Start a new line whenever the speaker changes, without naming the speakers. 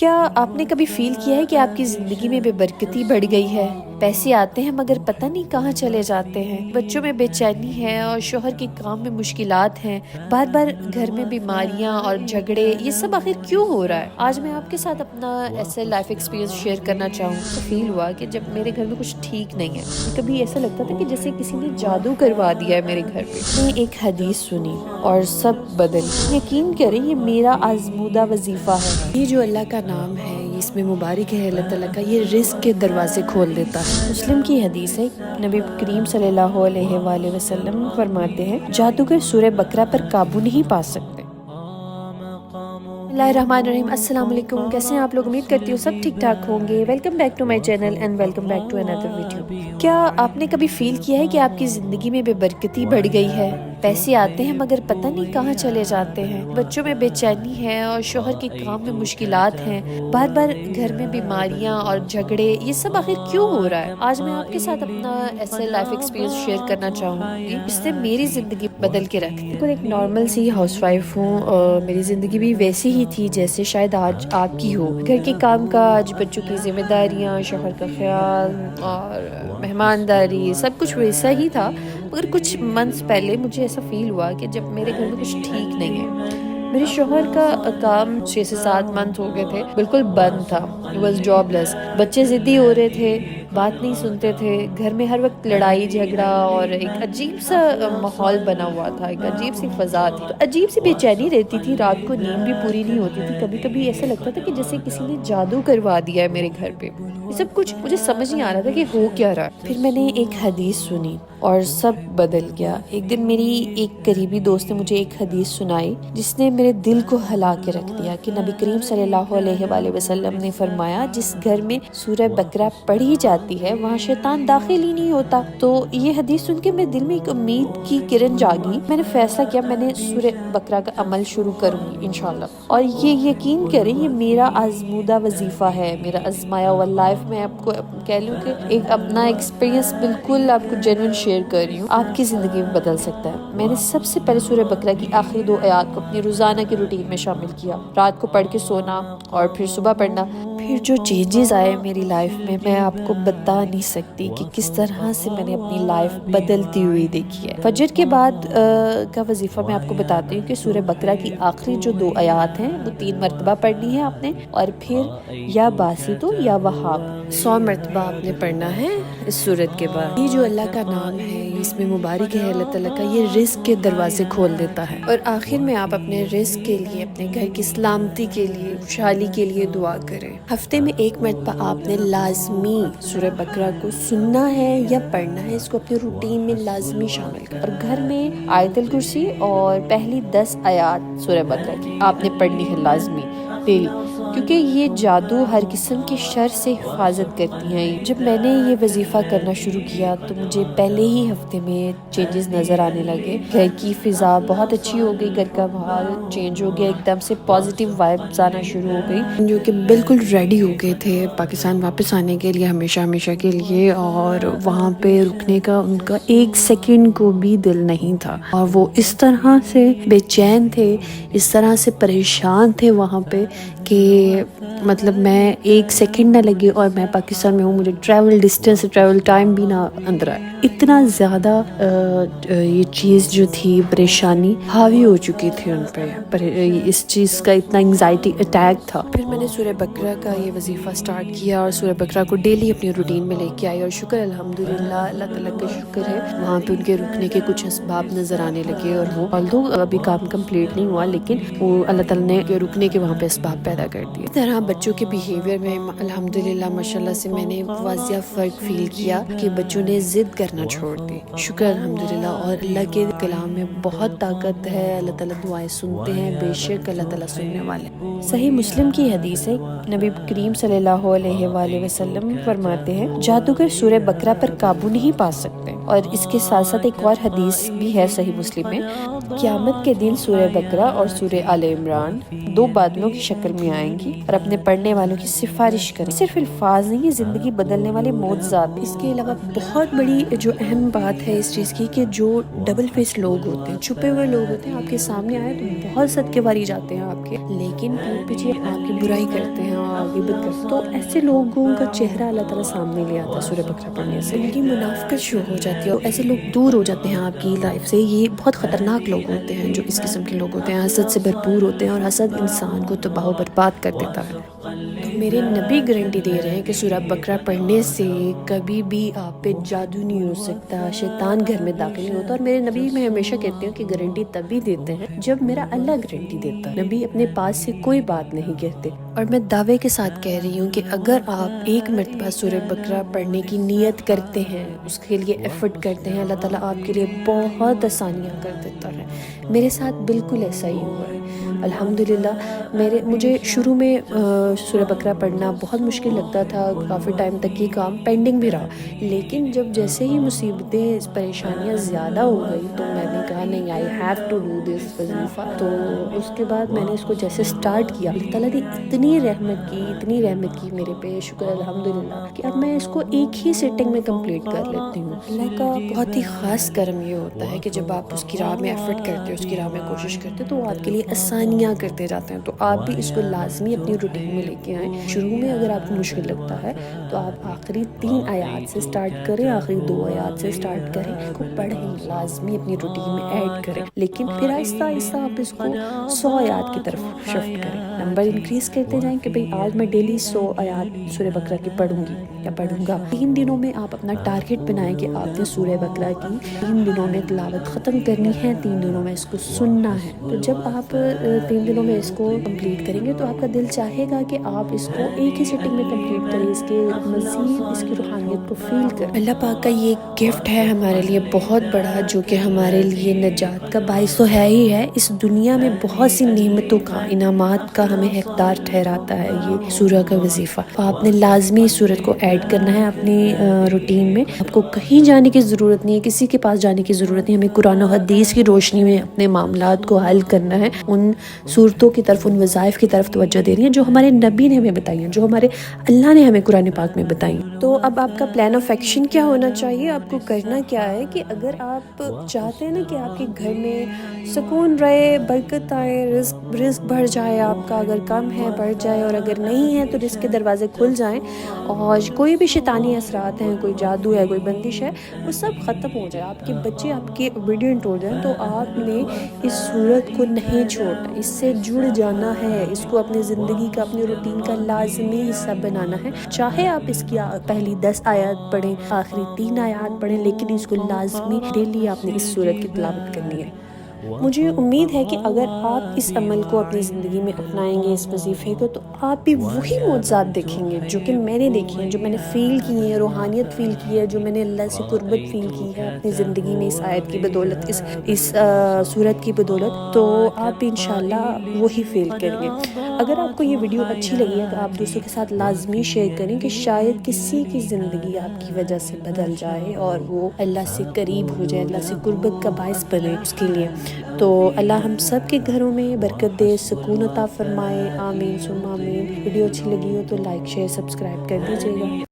کیا آپ نے کبھی فیل کیا ہے کہ آپ کی زندگی میں بے برکتی بڑھ گئی ہے؟ پیسے آتے ہیں مگر پتہ نہیں کہاں چلے جاتے ہیں، بچوں میں بے چینی ہے اور شوہر کے کام میں مشکلات ہیں، بار بار گھر میں بیماریاں اور جھگڑے، یہ سب آخر کیوں ہو رہا ہے؟ آج میں آپ کے ساتھ اپنا ایسے لائف ایکسپیرینس شیئر کرنا چاہوں تو فیل ہوا کہ جب میرے گھر میں کچھ ٹھیک نہیں ہے، کبھی ایسا لگتا تھا کہ جیسے کسی نے جادو کروا دیا ہے میرے گھر پہ۔ میں ایک حدیث سنی اور سب بدل۔ یقین کریں یہ میرا آزمودہ وظیفہ ہے۔ یہ جو اللہ کا نام ہے، اس میں مبارک ہے اللہ تعالیٰ کا، یہ رزق کے دروازے کھول دیتا ہے۔ مسلم کی حدیث ہے، نبی کریم صلی اللہ علیہ وآلہ وسلم فرماتے ہیں جادوگر سورہ بقرہ پر قابو نہیں پا سکتے۔ بسم اللہ الرحمن الرحیم۔ السلام علیکم، کیسے ہیں آپ لوگ؟ امید کرتی ہوں سب ٹھیک ٹھاک ہوں گے۔ Welcome back to my channel and welcome back to اندر ویڈیو۔ کیا آپ نے کبھی فیل کیا ہے کہ آپ کی زندگی میں بے برکتی بڑھ گئی ہے؟ پیسے آتے ہیں مگر پتہ نہیں کہاں چلے جاتے ہیں، بچوں میں بے چینی ہے اور شوہر کے کام میں مشکلات ہیں، بار بار گھر میں بیماریاں اور جھگڑے، یہ سب آخر کیوں ہو رہا ہے؟ آج میں آپ کے ساتھ اپنا ایسے لائف ایکسپیرینس شیئر کرنا چاہوں گی جس نے میری زندگی بدل کے رکھ دی۔ بالکل ایک نارمل سی ہاؤس وائف ہوں اور میری زندگی بھی ویسی ہی تھی جیسے شاید آج آپ کی ہو۔ گھر کے کام کاج، بچوں کی ذمہ داریاں، شوہر کا خیال اور مہمانداری، سب کچھ ویسا ہی تھا، مگر کچھ منتھس پہلے مجھے ایسا فیل ہوا کہ جب میرے گھر میں کچھ ٹھیک نہیں ہے۔ میرے شوہر کا کام 6 سے 7 منتھ ہو گئے تھے بالکل بند تھا، واز جاب لیس۔ بچے ضدی ہو رہے تھے، بات نہیں سنتے تھے، گھر میں ہر وقت لڑائی جھگڑا اور ایک عجیب سا ماحول بنا ہوا تھا، ایک عجیب سی فضا تھی، تو عجیب سی بے چینی رہتی تھی، رات کو نیند بھی پوری نہیں ہوتی تھی، کبھی کبھی ایسا لگتا تھا کہ جیسے کسی نے جادو کروا دیا ہے میرے گھر پہ۔ یہ سب کچھ مجھے سمجھ نہیں آ رہا تھا کہ ہو کیا رہا ہے۔ پھر میں نے ایک حدیث سنی اور سب بدل گیا۔ ایک دن میری ایک قریبی دوست نے مجھے ایک حدیث سنائی جس نے میرے دل کو ہلا کے رکھ دیا کہ نبی کریم صلی اللہ علیہ وآلہ وسلم نے فرمایا جس گھر میں سورہ بقرہ پڑھی جاتی ہے وہاں شیطان داخل ہی نہیں ہوتا۔ تو یہ حدیث سن کے میرے دل میں ایک امید کی کرن جاگی۔ میں نے فیصلہ کیا میں نے سورہ بقرہ کا عمل شروع کروں گی انشاءاللہ، اور یہ یقین کریں یہ میرا آزمودہ وظیفہ ہے، میرا آزمایا ہوا لائف۔ میں آپ کو کہہ لوں کہ ایک اپنا ایکسپیرینس بالکل آپ کو جینوئن شیئر کر رہی ہوں، آپ کی زندگی میں بدل سکتا ہے۔ میں نے سب سے پہلے سورہ بقرہ کی آخری 2 آیات کو اپنی روزانہ کی روٹین میں شامل کیا، رات کو پڑھ کے سونا اور پھر صبح پڑھنا۔ پھر جو چینجز آئے میری لائف میں آپ کو بتا نہیں سکتی کہ کس طرح سے میں نے اپنی لائف بدلتی ہوئی دیکھی ہے۔ فجر کے بعد کا وظیفہ میں آپ کو بتاتی ہوں کہ سورہ بقرہ کی آخری جو 2 آیات ہیں وہ 3 مرتبہ پڑھنی ہے آپ نے، اور پھر یا باسطو یا وہاب 100 مرتبہ آپ نے پڑھنا ہے اس سورت کے بعد۔ یہ جو اللہ کا نام ہے، اس میں مبارک ہے اللہ تعالیٰ کا، یہ رزق کے دروازے کھول دیتا ہے۔ اور آخر میں آپ اپنے رزق کے لیے، اپنے گھر کی سلامتی کے لیے، خوشحالی کے لیے دعا کریں۔ ہفتے میں 1 مرتبہ آپ نے لازمی سورہ بقرہ کو سننا ہے یا پڑھنا ہے، اس کو اپنے روٹین میں لازمی شامل کریں، اور گھر میں آیت الکرسی اور پہلی 10 آیات سورہ بقرہ کی آپ نے پڑھنی ہے لازمی ڈیلی، کیونکہ یہ جادو ہر قسم کی شر سے حفاظت کرتی ہیں۔ جب میں نے یہ وظیفہ کرنا شروع کیا تو مجھے پہلے ہی ہفتے میں چینجز نظر آنے لگے، گھر کی فضا بہت اچھی ہو گئی، گھر کا ماحول چینج ہو گیا، ایک دم سے پازیٹیو وائبز آنا شروع ہو گئی، جو کہ بالکل ریڈی ہو گئے تھے پاکستان واپس آنے کے لیے ہمیشہ کے لیے، اور وہاں پہ رکنے کا ان کا 1 سیکنڈ کو بھی دل نہیں تھا، اور وہ اس طرح سے بے چین تھے، اس طرح سے پریشان تھے وہاں پہ کہ مطلب میں 1 سیکنڈ نہ لگے اور میں پاکستان میں ہوں، مجھے ٹریول ڈسٹینس، ٹریول ٹائم بھی نہ اندر آئے۔ اتنا زیادہ یہ چیز جو تھی پریشانی حاوی ہو چکی تھی ان پہ، پر اس چیز کا اتنا انگزائٹی اٹیک تھا۔ پھر میں نے سورہ بقرہ کا یہ وظیفہ سٹارٹ کیا اور سورہ بقرہ کو ڈیلی اپنی روٹین میں لے کے آئی، اور شکر الحمدللہ، اللہ تعالیٰ کا شکر ہے، وہاں پہ ان کے رکنے کے کچھ اسباب نظر آنے لگے، اور وہ although ابھی کام کمپلیٹ نہیں ہوا لیکن وہ اللہ تعالیٰ نے رکنے کے وہاں پہ اسباب پیدا کر دیے۔ اس طرح بچوں کے بیہیویئر میں الحمدللہ ماشاءاللہ سے میں نے واضح فرق فیل کیا کہ بچوں نے ضد کرنا چھوڑ دی، شکر الحمدللہ، اور اللہ کے کلام میں بہت طاقت ہے، اللہ تعالیٰ دعائیں سنتے ہیں، بے شک اللہ تعالیٰ سننے والے۔ صحیح مسلم کی حدیث ہے، نبی کریم صلی اللہ علیہ وآلہ وسلم فرماتے ہیں جادوگر سورہ بقرہ پر قابو نہیں پا سکتے، اور اس کے ساتھ ساتھ ایک اور حدیث بھی ہے صحیح مسلم میں، قیامت کے دن سورہ بقرہ اور سورہ آل عمران 2 بادلوں کی شکل میں کے آئیں گی اور اپنے پڑھنے والوں کی سفارش کریں. صرف الفاظ نہیں، یہ زندگی بدلنے والے معجزات. اس کے علاوہ بہت بڑی جو اہم بات ہے اس چیز کی کہ جو ڈبل فیس لوگ ہوتے ہیں، چھپے ہوئے لوگ ہوتے ہیں، آپ کے سامنے آئے تو بہت صدقے واری جاتے ہیں آپ کے، لیکن پیٹ پیچھے آپ کی برائی کرتے ہیں اور غیبت کرتے ہیں. تو ایسے لوگوں کا چہرہ اللہ تعالیٰ سامنے لے آتا ہے سورہ بقرہ پڑھنے سے. ان کی منافقت شروع ہو جاتی ہے اور ایسے لوگ دور ہو جاتے ہیں آپ کی لائف سے. یہ بہت خطرناک لوگ ہوتے ہیں جو اس قسم کے لوگ ہوتے ہیں، حسد سے بھرپور ہوتے ہیں، اور حسد انسان کو تباہ و برباد کر دیتا ہے. تو میرے نبی گارنٹی دے رہے ہیں کہ سورہ بقرہ پڑھنے سے کبھی بھی آپ پہ جادو نہیں ہو سکتا، شیطان گھر میں داخل نہیں ہوتا. اور میرے نبی، میں ہمیشہ کہتی ہوں کہ گارنٹی تبھی دیتے ہیں جب میرا اللہ گارنٹی دیتا ہے. نبی اپنے پاس سے کوئی بات نہیں کہتے. اور میں دعوے کے ساتھ کہہ رہی ہوں کہ اگر آپ ایک مرتبہ سورہ بقرہ پڑھنے کی نیت کرتے ہیں، اس کے لیے ایفرٹ کرتے ہیں، اللہ تعالیٰ آپ کے لیے بہت آسانیاں کر دیتا ہے. میرے ساتھ بالکل ایسا ہی ہوا ہے الحمدللہ. مجھے شروع میں سورہ بقرہ پڑھنا بہت مشکل لگتا تھا، کافی ٹائم تک یہ کام پینڈنگ بھی رہا، لیکن جب جیسے ہی مصیبتیں، پریشانیاں زیادہ ہو گئی تو میں نے کہا نہیں، I have to do this وظیفہ. تو اس کے بعد میں نے اس کو جیسے سٹارٹ کیا، اللہ تعالیٰ نے اتنی رحمت کی میرے پہ، شکر الحمدللہ، کہ اب میں اس کو ایک ہی سیٹنگ میں کمپلیٹ کر لیتی ہوں. اللہ کا بہت ہی خاص کرم یہ ہوتا ہے کہ جب آپ اس کی راہ میں ایفرٹ کرتے ہو، اس کی راہ میں کوشش کرتے تو وہ آپ کے لیے آسانیاں کرتے جاتے ہیں. تو آپ بھی اس کو لازمی اپنی روٹین میں لے کے آئیں. شروع میں اگر آپ کو مشکل لگتا ہے تو آپ آخری 3 آیات سے سٹارٹ کریں، آخری 2 آیات سے سٹارٹ کریں، اس کو پڑھیں، لازمی اپنی روٹین میں ایڈ کریں. لیکن پھر آہستہ آہستہ آپ اس کو 100 آیات کی طرف شفٹ کریں، نمبر انکریز کرتے جائیں کہ بھئی آج میں ڈیلی 100 آیات سورہ بقرہ کی پڑھوں گی یا پڑھوں گا. 3 دنوں میں آپ اپنا ٹارگٹ بنائیں کہ آپ نے سورہ بقرہ کی 3 دنوں میں تلاوت ختم کرنی ہے، 3 دنوں میں اس کو سننا ہے. تو جب آپ 3 دنوں میں اس کو کمپلیٹ کریں گے تو آپ کا دل چاہے گا کہ آپ اس کو ایک ہی سیٹنگ میں کمپلیٹ کریں، اس کے مزید اس کی روحانیت کو فیل کریں. اللہ پاک کا یہ گفٹ ہے ہمارے لیے بہت بڑا، جو کہ ہمارے لیے نجات کا باعث تو ہے ہی ہے، اس دنیا میں بہت سی نعمتوں کا، انعامات کا ہمیں حقدار ٹھہراتا ہے یہ سورہ کا وظیفہ. آپ نے لازمی اس سورت کو ایڈ کرنا ہے اپنی روٹین میں. آپ کو کہیں جانے کی ضرورت نہیں ہے، کسی کے پاس جانے کی ضرورت نہیں. ہمیں قرآن و حدیث کی روشنی میں اپنے معاملات کو حل کرنا ہے، ان صورتوں کی طرف، ان وظائف کی طرف توجہ دینی ہے جو ہمارے نبی نے ہمیں بتائی ہیں، جو ہمارے اللہ نے ہمیں قرآن پاک میں بتائی. تو اب آپ کا پلان آف ایکشن کیا ہونا چاہیے؟ آپ کو کرنا کیا ہے کہ اگر آپ چاہتے ہیں نا کہ آپ کے گھر میں سکون رہے، برکت آئے، رزق بڑھ جائے، آپ کا اگر کم ہے بڑھ جائے، اور اگر نہیں ہے تو رزق کے دروازے کھل جائیں، اور کوئی بھی شیطانی اثرات ہیں، کوئی جادو ہے، کوئی بندش ہے، وہ سب ختم ہو جائے، آپ کے بچے آپ کے اوبیڈینٹ ہو جائیں، تو آپ نے اس صورت کو نہیں چھوڑنا، اس سے جڑ جانا ہے، اس کو اپنی زندگی کا، اپنی روٹین کا لازمی حصہ بنانا ہے. چاہے آپ اس کی پہلی 10 آیات پڑھیں، آخری 3 آیات پڑھیں، لیکن اس کو لازمی ڈیلی آپ نے اس صورت کی تلاوت کرنی ہے. مجھے امید ہے کہ اگر آپ اس عمل کو اپنی زندگی میں اپنائیں گے، اس وظیفے کو، تو آپ بھی وہی معجزات دیکھیں گے جو کہ میں نے دیکھی ہیں، جو میں نے فیل کی ہیں، روحانیت فیل کی ہے، جو میں نے اللہ سے قربت فیل کی ہے اپنی زندگی میں، اس آیت کی بدولت، اس صورت کی بدولت. تو آپ بھی انشاءاللہ وہی فیل کریں گے. اگر آپ کو یہ ویڈیو اچھی لگی ہے تو آپ دوستوں کے ساتھ لازمی شیئر کریں کہ شاید کسی کی زندگی آپ کی وجہ سے بدل جائے اور وہ اللہ سے قریب ہو جائے، اللہ سے قربت کا باعث بنے اس کے لیے. تو اللہ ہم سب کے گھروں میں برکت دے، سکون عطا فرمائے. آمین ثم آمین. ویڈیو اچھی لگی ہو تو لائک، شیئر، سبسکرائب کر دیجیے گا.